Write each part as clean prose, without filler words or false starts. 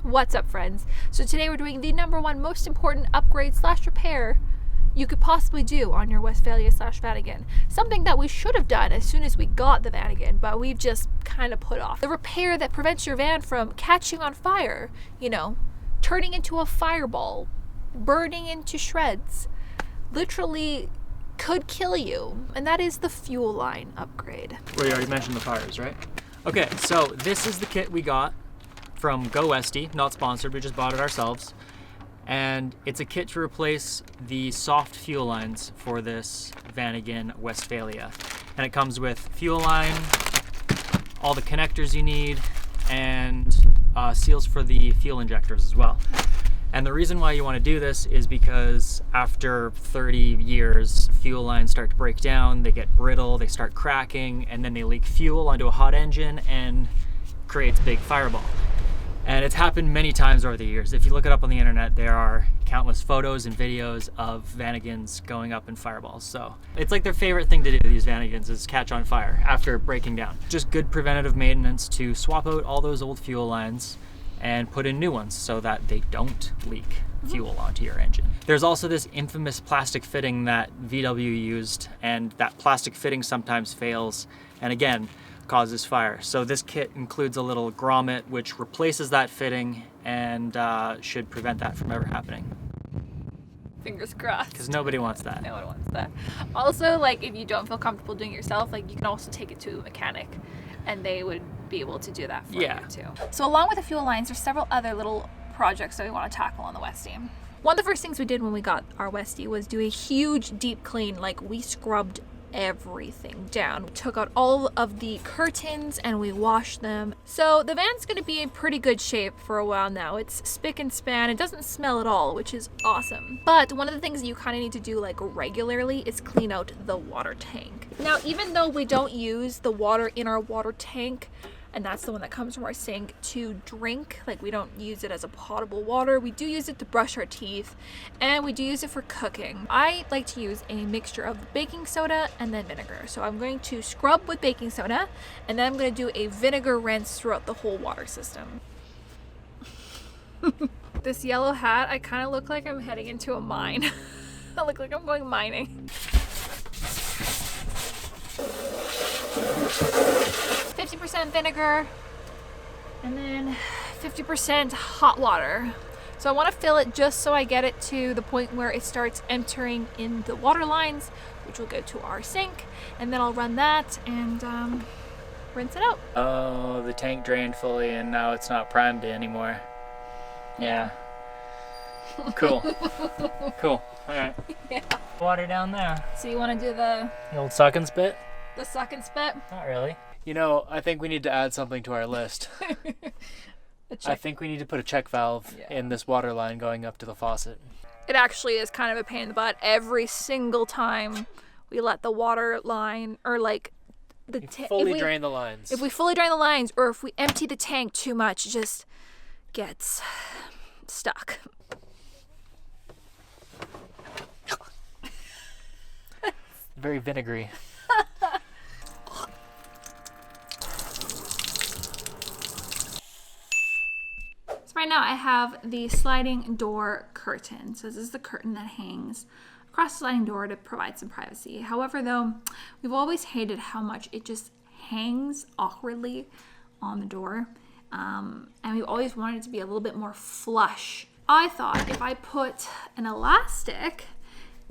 What's up, friends? So today we're doing the #1 most important upgrade / repair you could possibly do on your Westfalia / Vanagon. Something that we should have done as soon as we got the Vanagon, but we've just kind of put off. The repair that prevents your van from catching on fire, you know, turning into a fireball, burning into shreds, literally could kill you, and that is the fuel line upgrade. Well, you already mentioned the fires, right? Okay, so this is the kit we got from Go Westy, not sponsored, we just bought it ourselves. And it's a kit to replace the soft fuel lines for this Vanagon Westfalia. And it comes with fuel line, all the connectors you need, and seals for the fuel injectors as well. And the reason why you want to do this is because after 30 years, fuel lines start to break down, they get brittle, they start cracking, and then they leak fuel onto a hot engine and creates a big fireball. And it's happened many times over the years. If you look it up on the internet, there are countless photos and videos of Vanagons going up in fireballs. So it's like their favorite thing to do, these Vanagons, is catch on fire after breaking down. Just good preventative maintenance to swap out all those old fuel lines and put in new ones so that they don't leak fuel onto your engine. There's also this infamous plastic fitting that VW used, and that plastic fitting sometimes fails, and again, causes fire. So this kit includes a little grommet which replaces that fitting and should prevent that from ever happening. Fingers crossed. Because nobody wants that. No one wants that. Also, like, if you don't feel comfortable doing it yourself, like, you can also take it to a mechanic and they would be able to do that for you too. So along with the fuel lines, there's several other little projects that we want to tackle on the Westy. One of the first things we did when we got our Westy was do a huge deep clean. Like, we scrubbed everything down. We took out all of the curtains and we washed them. So the van's going to be in pretty good shape for a while now. It's spick and span. It doesn't smell at all, which is awesome. But one of the things that you kind of need to do, like, regularly is clean out the water tank. Now, even though we don't use the water in our water tank, and that's the one that comes from our sink, to drink, like, we don't use it as a potable water, we do use it to brush our teeth, and we do use it for cooking. I like to use a mixture of baking soda and then vinegar. So I'm going to scrub with baking soda, and then I'm going to do a vinegar rinse throughout the whole water system. This yellow hat, I kind of look like I'm heading into a mine. I look like I'm going mining. 50% vinegar and then 50% hot water. So I want to fill it just so I get it to the point where it starts entering in the water lines, which will go to our sink, and then I'll run that and rinse it out. Oh, the tank drained fully and now it's not primed anymore. Yeah. Cool. Cool. Alright. Yeah. Water down there. So you want to do the old suck and spit? The suck and spit? Not really. You know, I think we need to add something to our list. I think we need to put a check valve in this water line going up to the faucet. It actually is kind of a pain in the butt. Every single time we let the water line, or like the fully drain the lines. If we fully drain the lines, or if we empty the tank too much, it just gets stuck. Very vinegary. So right now I have the sliding door curtain. So this is the curtain that hangs across the sliding door to provide some privacy. However, though, we've always hated how much it just hangs awkwardly on the door. And we've always wanted it to be a little bit more flush. I thought if I put an elastic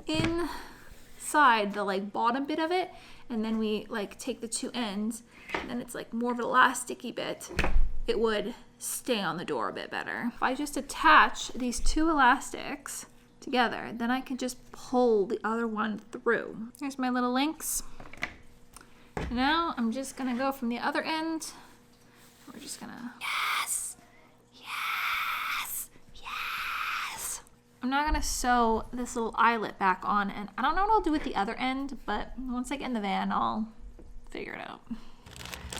inside the, like, bottom bit of it, and then we, like, take the two ends, and then it's like more of an elasticy bit, it would stay on the door a bit better. If I just attach these two elastics together, then I can just pull the other one through. Here's my little links. Now I'm just gonna go from the other end. We're just gonna, yes, yes, yes. I'm now gonna sew this little eyelet back on, and I don't know what I'll do with the other end, but once I get in the van, I'll figure it out.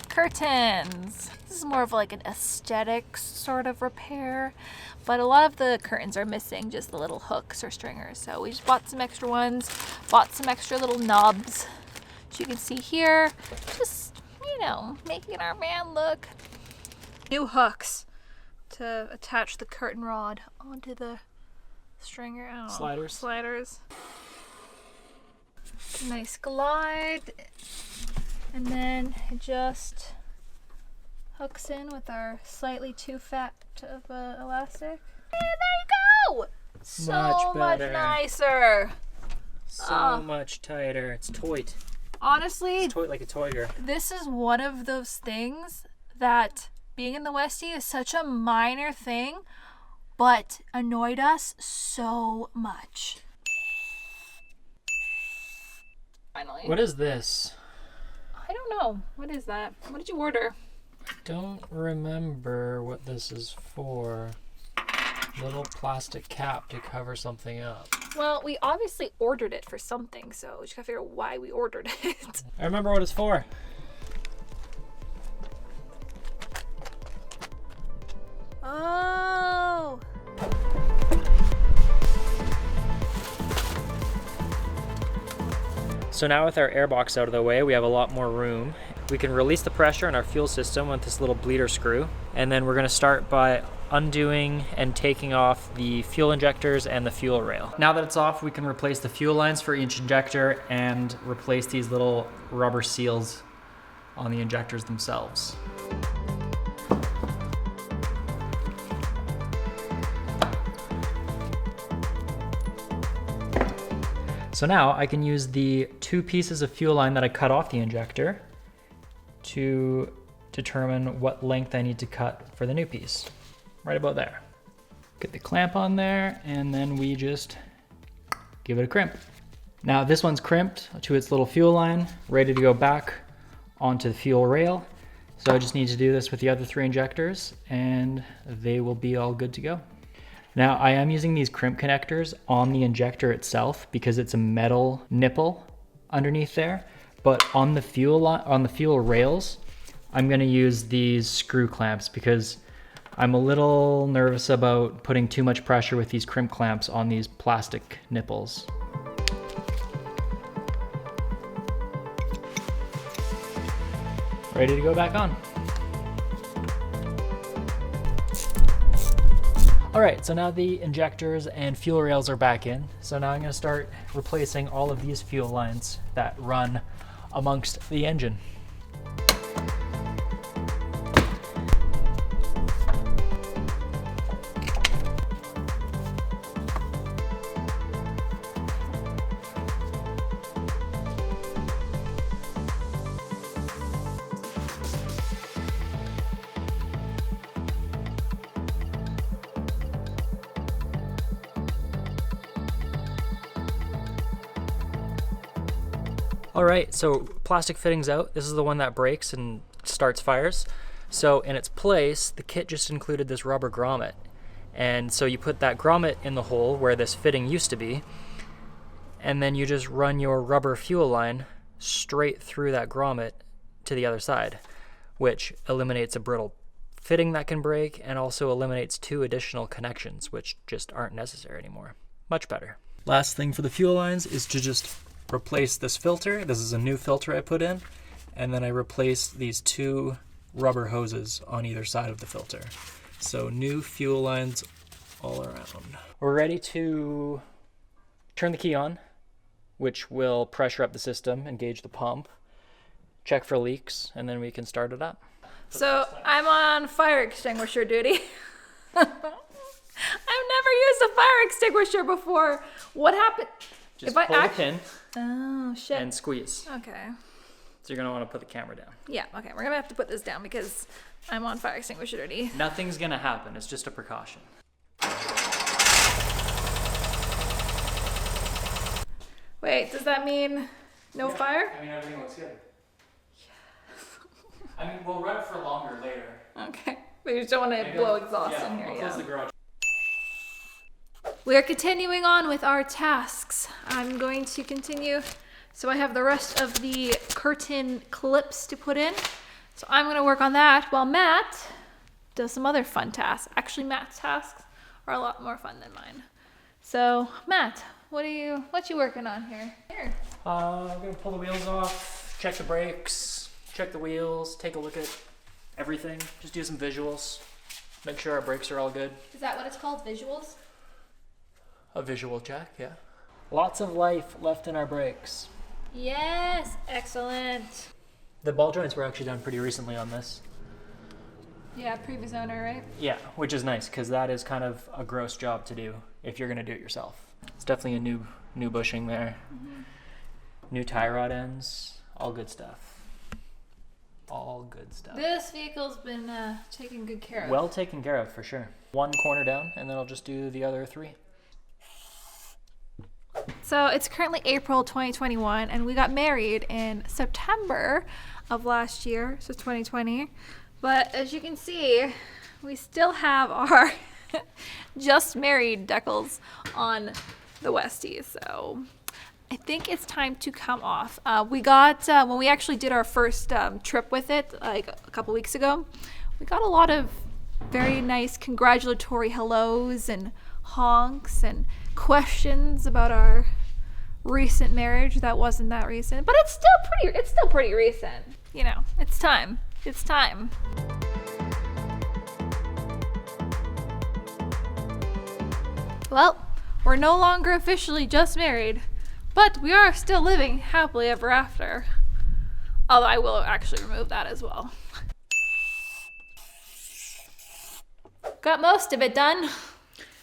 Curtains. This is more of like an aesthetics sort of repair, but a lot of the curtains are missing just the little hooks or stringers. So we just bought some extra ones, bought some extra little knobs. As you can see here, just, you know, making our van look. New hooks to to attach the curtain rod onto the stringer. I don't know. Sliders. Sliders. Nice glide. And then it just hooks in with our slightly too fat of elastic. And there you go! So much nicer. So much tighter. It's toit. Honestly, it's toit like a toiger. This is one of those things that being in the Westie is such a minor thing, but annoyed us so much. Finally. What is this? I don't know. What is that? What did you order? Don't remember what this is for. Little plastic cap to cover something up. Well, we obviously ordered it for something, so we just gotta figure out why we ordered it. I remember what it's for. Oh. So now with our airbox out of the way, we have a lot more room. We can release the pressure in our fuel system with this little bleeder screw. And then we're gonna start by undoing and taking off the fuel injectors and the fuel rail. Now that it's off, we can replace the fuel lines for each injector and replace these little rubber seals on the injectors themselves. So now I can use the 2 pieces of fuel line that I cut off the injector to determine what length I need to cut for the new piece. Right about there. Get the clamp on there, and then we just give it a crimp. Now this one's crimped to its little fuel line, ready to go back onto the fuel rail. So I just need to do this with the other 3 injectors, and they will be all good to go. Now I am using these crimp connectors on the injector itself because it's a metal nipple underneath there, but on the fuel rails, I'm gonna use these screw clamps because I'm a little nervous about putting too much pressure with these crimp clamps on these plastic nipples. Ready to go back on. All right, so now the injectors and fuel rails are back in. So now I'm gonna start replacing all of these fuel lines that run amongst the engine. All right, so plastic fitting's out. This is the one that breaks and starts fires. So in its place, the kit just included this rubber grommet. And so you put that grommet in the hole where this fitting used to be, and then you just run your rubber fuel line straight through that grommet to the other side, which eliminates a brittle fitting that can break and also eliminates 2 additional connections, which just aren't necessary anymore. Much better. Last thing for the fuel lines is to just replace this filter. This is a new filter I put in, and then I replace these 2 rubber hoses on either side of the filter. So new fuel lines all around. We're ready to turn the key on, which will pressure up the system, engage the pump, check for leaks, and then we can start it up. So I'm on fire extinguisher duty. I've never used a fire extinguisher before. What happened? Just pull the pin. Oh, shit. And squeeze. Okay. So you're gonna wanna put the camera down. Yeah, okay. We're gonna have to put this down because I'm on fire extinguisher duty. Nothing's gonna happen. It's just a precaution. Wait, does that mean no fire? I mean, everything looks good. I mean, we'll run it for longer later. Okay. We just don't want to blow exhaust in here. I'll close the garage. We are continuing on with our tasks. I'm going to continue. So I have the rest of the curtain clips to put in. So I'm going to work on that while Matt does some other fun tasks. Actually, Matt's tasks are a lot more fun than mine. So Matt, what you working on here? Here. I'm gonna pull the wheels off, check the brakes, check the wheels, take a look at everything. Just do some visuals. Make sure our brakes are all good. Is that what it's called? Visuals? A visual check, yeah. Lots of life left in our brakes. Yes, excellent. The ball joints were actually done pretty recently on this. Yeah, previous owner, right? Yeah, which is nice because that is kind of a gross job to do if you're gonna do it yourself. It's definitely a new bushing there. Mm-hmm. New tie rod ends, all good stuff. All good stuff. This vehicle's been taken good care of. Well taken care of for sure. One corner down and then I'll just do the other 3. So it's currently April 2021 and we got married in September of last year, so 2020. But as you can see, we still have our just married decals on the Westie. So I think it's time to come off. We got, when we actually did our first trip with it, like a couple weeks ago, we got a lot of very nice congratulatory hellos and honks and questions about our recent marriage that wasn't that recent, but it's still pretty recent. You know, it's time. It's time. Well, we're no longer officially just married, but we are still living happily ever after. Although I will actually remove that as well. Got most of it done.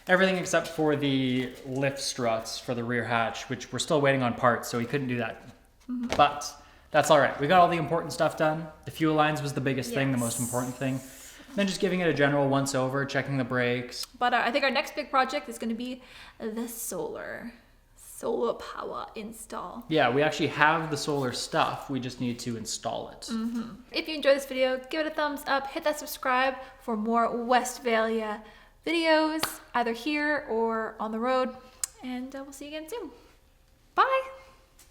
Everything except for the lift struts for the rear hatch, which we're still waiting on parts, so we couldn't do that. Mm-hmm. But that's all right. We got all the important stuff done. The fuel lines was the biggest thing, the most important thing. Then just giving it a general once over, checking the brakes. But I think our next big project is going to be the solar power install. Yeah, we actually have the solar stuff. We just need to install it. Mm-hmm. If you enjoyed this video, give it a thumbs up. Hit that subscribe for more Westfalia videos, either here or on the road. And we'll see you again soon.